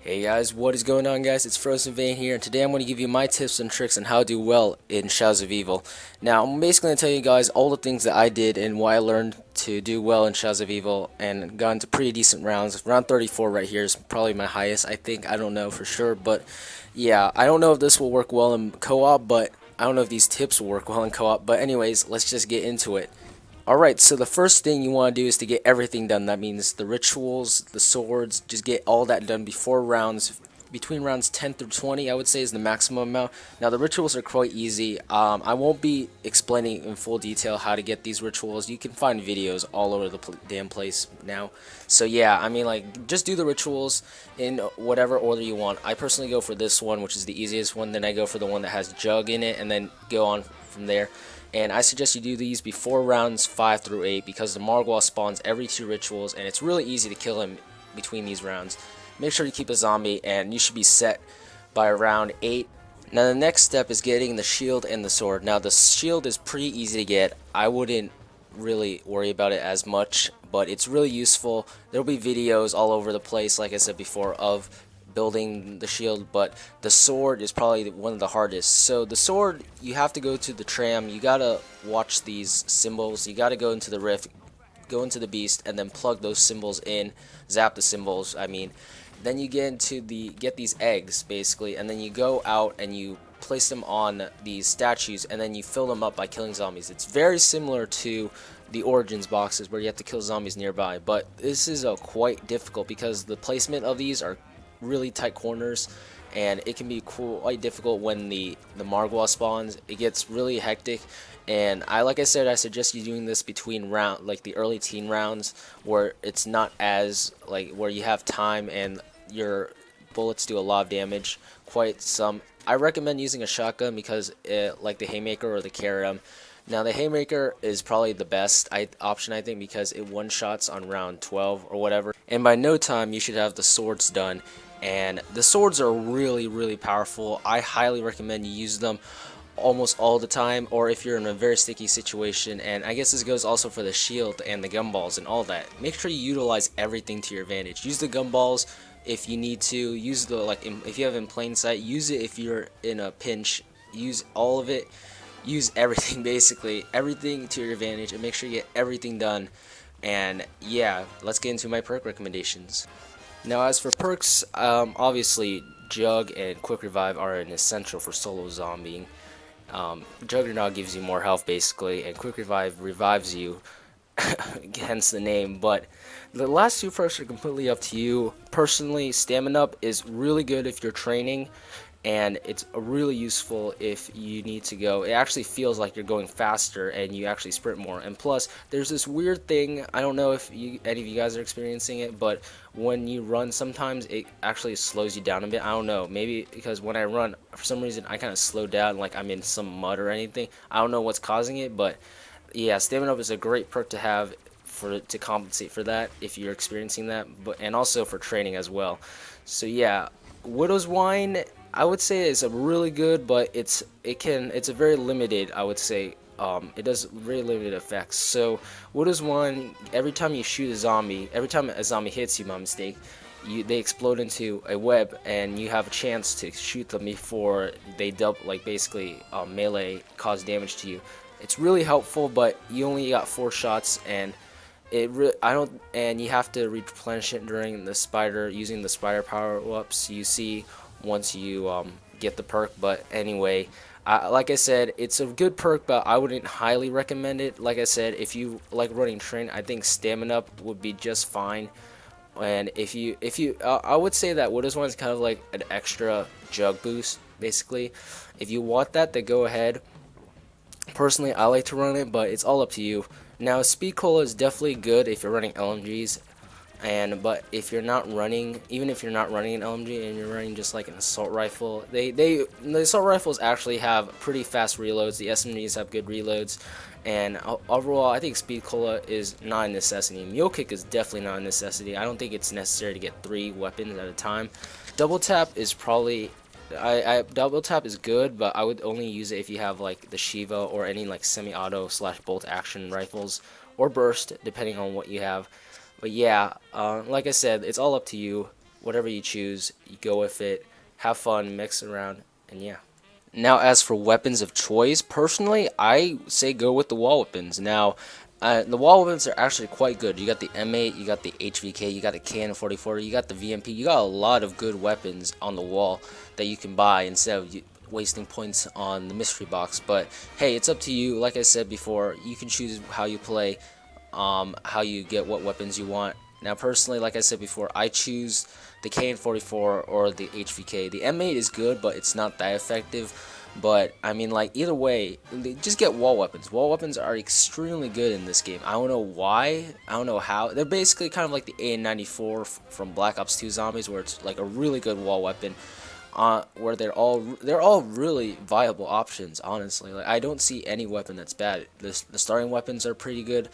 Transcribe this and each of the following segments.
Hey guys, what is going on guys? It's Frozen Vein here, and today I'm going to give you my tips and tricks on how to do well in Shadows of Evil. Now, I'm basically going to tell you guys all the things that I did and why I learned to do well in Shadows of Evil and got into pretty decent rounds. Round 34 right here is probably my highest, I think. I don't know for sure, but yeah, I don't know if this will work well in co-op, but I don't know if these tips will work well in co-op, but anyways, let's just get into it. Alright, so the first thing you want to do is to get everything done. That means the rituals, the swords, just get all that done before rounds. Between rounds 10 through 20, I would say, is the maximum amount. Now, the rituals are quite easy. I won't be explaining in full detail how to get these rituals. You can find videos all over the damn place now. So, yeah, I mean, like, just do the rituals in whatever order you want. I personally go for this one, which is the easiest one. Then I go for the one that has Jug in it, and then go on from there. And I suggest you do these before rounds 5 through 8 because the Margwa spawns every 2 rituals and it's really easy to kill him between these rounds. Make sure you keep a zombie and you should be set by round 8. Now the next step is getting the shield and the sword. Now the shield is pretty easy to get. I wouldn't really worry about it as much, but it's really useful. There'll be videos all over the place, like I said before, of building the shield, but the sword is probably one of the hardest. So the sword, you have to go to the tram, you gotta watch these symbols, you gotta go into the rift, go into the beast, and then plug those symbols in, zap the symbols, I mean. Then you get these eggs, basically, and then you go out and you place them on these statues, and then you fill them up by killing zombies. It's very similar to the Origins boxes where you have to kill zombies nearby, but this is quite difficult because the placement of these are really tight corners, and it can be quite difficult when the Margwa spawns. It gets really hectic, and like I said, I suggest you doing this between like the early teen rounds, where it's not as like where you have time and your bullets do a lot of damage, quite some. I recommend using a shotgun because like the Haymaker or the Karam. Now the Haymaker is probably the best option, I think, because it one-shots on round 12 or whatever, and by no time you should have the swords done. And the swords are really powerful. I highly recommend you use them almost all the time, or if you're in a very sticky situation. And I guess this goes also for the shield and the gumballs and all that. Make sure you utilize everything to your advantage. Use the gumballs if you need to. Use the if you have in plain sight. Use it if you're in a pinch. Use all of it. Use everything, basically everything to your advantage, and make sure you get everything done. And yeah, let's get into my perk recommendations. Now, as for perks, obviously Jug and Quick Revive are an essential for solo zombieing. Juggernaut gives you more health basically, and Quick Revive revives you, hence the name. But the last two perks are completely up to you. Personally, Stamina Up is really good if you're training, and it's really useful if you need to go. It actually feels like you're going faster and you actually sprint more. And plus, there's this weird thing, I don't know if any of you guys are experiencing it, but when you run, sometimes it actually slows you down a bit. I don't know, maybe because when I run, for some reason, I kind of slow down like I'm in some mud or anything. I don't know what's causing it, but yeah, Stamina Up is a great perk to have to compensate for that if you're experiencing that, and also for training as well. So yeah, Widow's Wine, I would say it's a really good, but it's a very limited, I would say. It does very limited effects. So Widow's Wine, every time you shoot a zombie, every time a zombie hits you by mistake, they explode into a web, and you have a chance to shoot them before they basically melee cause damage to you. It's really helpful, but you only got 4 shots, and and you have to replenish it during the spider, using the spider power-ups you see once you get the perk. But anyway, like I said, it's a good perk, but I wouldn't highly recommend it. Like I said, if you like running train, I think Stamina Up would be just fine. And I would say that Widow's One is kind of like an extra jug boost, basically. If you want that, then go ahead. Personally, I like to run it, but it's all up to you. Now, Speed Cola is definitely good if you're running LMGs, but if you're not running, even if you're not running an LMG and you're running just like an assault rifle, the assault rifles actually have pretty fast reloads. The SMGs have good reloads, and overall, I think Speed Cola is not a necessity. Mule Kick is definitely not a necessity. I don't think it's necessary to get 3 weapons at a time. Double Tap is probably Double Tap is good, but I would only use it if you have like the Shiva or any like semi-auto / bolt action rifles, or burst, depending on what you have. But yeah, like I said, it's all up to you. whatever you choose, you go with it, have fun, mix around, and yeah. Now, as for weapons of choice, personally, I say go with the wall weapons. Now, the wall weapons are actually quite good. You got the M8, you got the HVK, you got the KN-44, you got the VMP. You got a lot of good weapons on the wall that you can buy instead of wasting points on the mystery box. But hey, it's up to you. Like I said before, you can choose how you play, how you get what weapons you want. Now, personally, like I said before, I choose the KN-44 or the HVK. The M8 is good, but it's not that effective. But I mean, like, either way, just get wall weapons. Wall weapons are extremely good in this game. I don't know why, I don't know how. They're basically kind of like the AN-94 from Black Ops 2 Zombies, where it's like a really good wall weapon. Where they're all really viable options. Honestly, like, I don't see any weapon that's bad. The starting weapons are pretty good.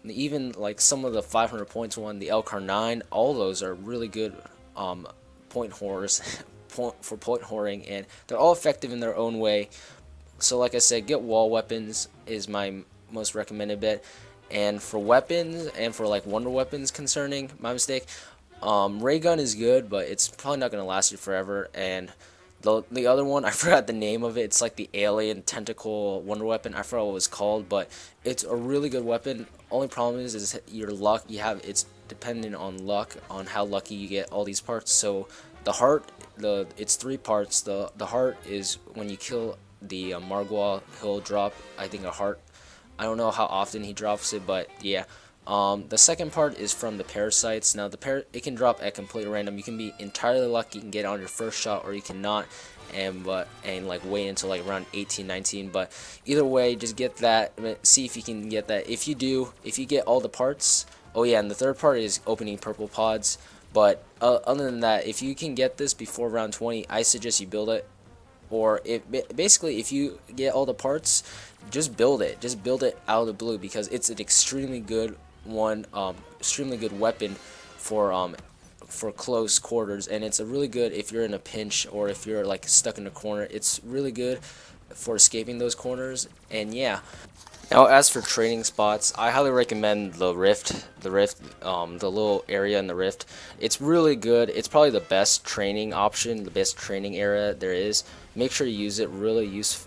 Even like some of the 500 points one, the Elcar 9, all those are really good point horrors for point whoring, and they're all effective in their own way. So like I said, get wall weapons is my most recommended bet. And for weapons, and for like wonder weapons concerning my mistake, ray gun is good, but it's probably not going to last you forever. And the other one, I forgot the name of it. It's like the alien tentacle wonder weapon. I forgot what it was called, but it's a really good weapon. Only problem is your luck. It's dependent on luck, on how lucky you get all these parts. So the heart, it's 3 parts. The heart is when you kill the Margwal, he'll drop, I think, a heart. I don't know how often he drops it, but yeah. The second part is from the parasites. Now it can drop at completely random. You can be entirely lucky, you can get it on your first shot, or you cannot, and like wait until like around 18, 19. But either way, just get that. See if you can get that. If you get all the parts. Oh yeah, and the third part is opening purple pods. But other than that, if you can get this before round 20, I suggest you build it. Or basically, if you get all the parts, just build it. Just build it out of the blue, because it's an extremely good extremely good weapon for close quarters, and it's a really good if you're in a pinch or if you're like stuck in a corner. It's really good for escaping those corners. And yeah. Now, as for training spots, I highly recommend the Rift, the little area in the Rift. It's really good. It's probably the best training option, the best training area there is. Make sure you use it.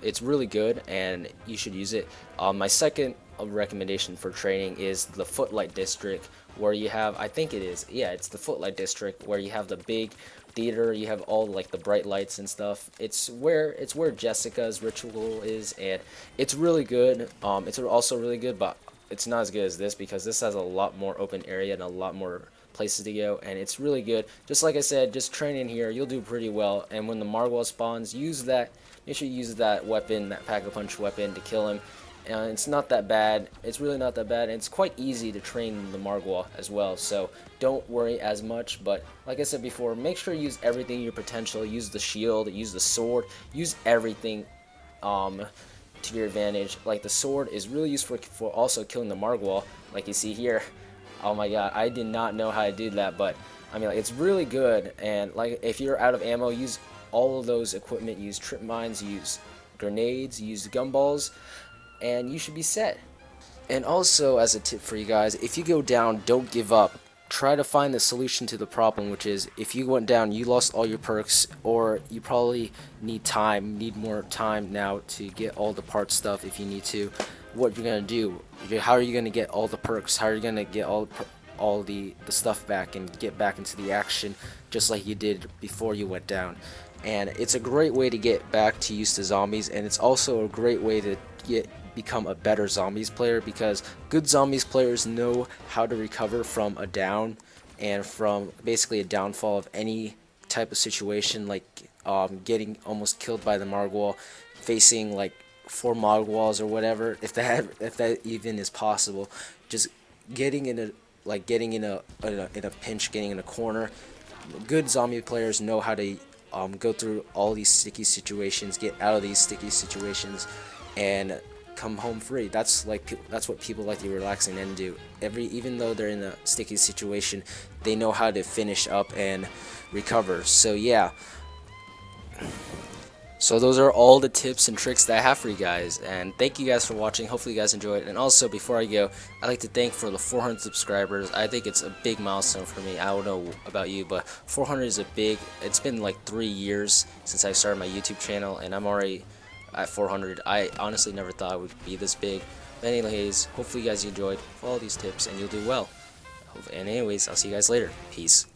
It's really good, and you should use it. My second recommendation for training is the Footlight District, where you have, I think it is, yeah, it's the Footlight District, where you have the big theater, you have all like the bright lights and stuff. It's where Jessica's ritual is, and it's really good. It's also really good, but it's not as good as this, because this has a lot more open area and a lot more places to go, and it's really good. Just like I said, just train in here, you'll do pretty well. And when the Margwal spawns, make sure you use that weapon, that Pack-a-Punch weapon, to kill him. And it's not that bad. It's really not that bad, and it's quite easy to train the Margwal as well, so don't worry as much. But like I said before, make sure you use everything your potential. Use the shield, use the sword, use everything to your advantage. Like, the sword is really useful for also killing the Margwal, like you see here. Oh my god, I did not know how to do that, but I mean, like, it's really good. And like, if you're out of ammo, use all of those equipment. Use trip mines, use grenades, use gumballs, and you should be set. And also, as a tip for you guys, if you go down, don't give up. Try to find the solution to the problem, which is, if you went down, you lost all your perks, or you probably need more time now to get all the part stuff if you need to. What you're gonna do? How are you gonna get all the perks? How are you gonna get all the stuff back and get back into the action just like you did before you went down? And it's a great way to get back to used to zombies, and it's also a great way to become a better zombies player, because good zombies players know how to recover from a down and from basically a downfall of any type of situation, like getting almost killed by the Margwal, facing like 4 Margwals or whatever, if that even is possible. Just getting in a pinch, getting in a corner. Good zombie players know how to go through all these sticky situations, get out of these sticky situations, and come home free. That's what people like the relaxing end do. Even though they're in a sticky situation, they know how to finish up and recover. So yeah. So those are all the tips and tricks that I have for you guys, and thank you guys for watching. Hopefully you guys enjoyed it. And also, before I go, I'd like to thank for the 400 subscribers. I think it's a big milestone for me. I don't know about you, but 400 is a big, it's been like 3 years since I started my YouTube channel, and I'm already at 400. I honestly never thought it would be this big. But anyways, hopefully you guys enjoyed. Follow these tips and you'll do well. And anyways, I'll see you guys later. Peace.